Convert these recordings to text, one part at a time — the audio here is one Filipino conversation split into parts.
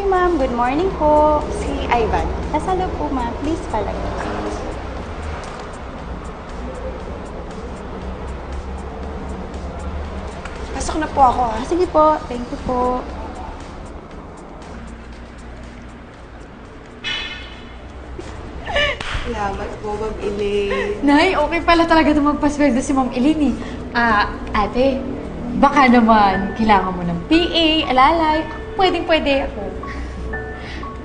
Hi, ma'am. Good morning po. Si Ivan. Nasa loob po, ma'am. Please, palagay. Pasok na po ako, ha? Sige po. Thank you po. Salamat po, Ma'am Elaine. Nay, okay pala talaga na magpasweldo si Ma'am Elaine eh. Ate, baka naman kailangan mo ng PA, alalay. Pwedeng-pwede ako.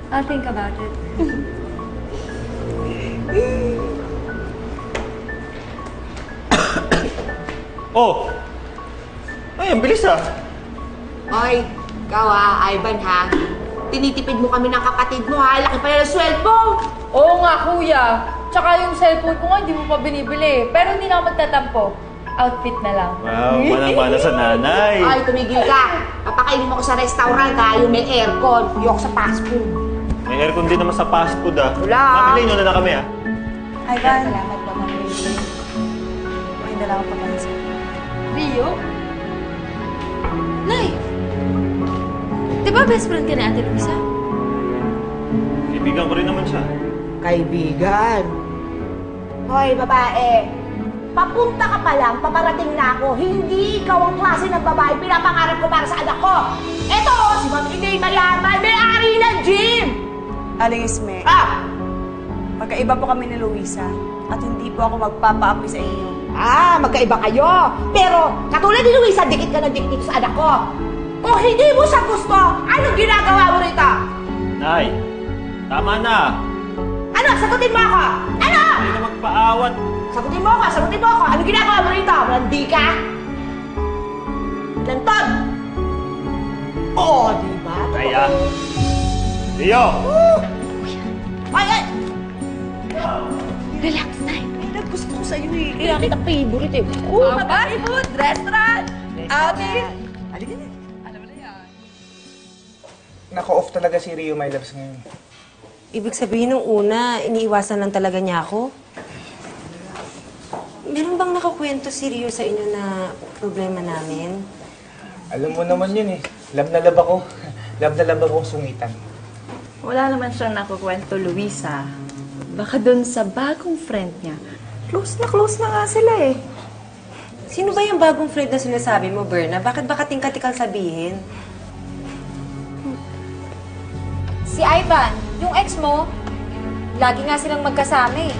I'll think about it. Oh! Ay, ang bilis ah! Oy, ikaw Ivan ha. Tinitipid mo kami ng kapatid mo ha. Laki pala ng sweldo. Oo nga, kuya. Tsaka yung cellphone ko nga, hindi mo pa binibili. Pero hindi na ako magtatampo. Outfit na lang. Wow, manang-mana sa nanay! Ay, tumigil ka. Papakainin mo ko sa restaurant ha. Yung may aircon. Yok sa fast food. May aircon din naman sa fast food ah. Wala. Ma'am Elaine, na kami ah. Ivan. Salamat po, ma'am. May dala ko pa pansin. Rio? Nay! Di ba best friend ka ni Ate Luisa? Kaibigan ko rin naman siya. Kaibigan. Hoy, babae. Papunta ka pa lang, paparating na ako. Hindi ikaw ang klase ng babae pinapangarap ko para sa anak ko. Eto, si Ma'am Elaine mayaman, may-ari ng gym! Aling Isme, magkaiba po kami ni Luisa at hindi po ako magpapaapoy sa inyo. Magkaiba kayo. Pero, katulad ni Luisa, dikit ka na dikit dito sa anak ko. Kung hindi mo siya gusto, anong ginagawa mo rito? Nay, tama na! Ano? Sagutin mo ako! Ano? Hindi ka magpaawat. Sagutin mo ako! Sagutin mo ako! Anong ginagawa mo rito? Malandi ka? Lantod! Oo, diba? Kaya. Rio! Ay! Relax, Nay. Gusto ko sa'yo eh. Kaya kita favorite eh. Fast food, restaurant, outing. Alam mo na yan. Naka-off talaga si Rio, my loves, ngayon. Ibig sabihin nung una, iniiwasan lang talaga niya ako? Meron bang nakakwento si Rio sa inyo na problema namin? Alam mo naman yun eh. Love na love ako. Love na love akong sungitan. Wala naman siyang nakukwento, Luisa. Baka dun sa bagong friend niya. Close na nga sila eh. Sino ba yung bagong friend na sinasabi mo, Berna? Bakit ba kating-katikal sabihin? Si Ivan, yung ex mo, lagi nga silang magkasama eh.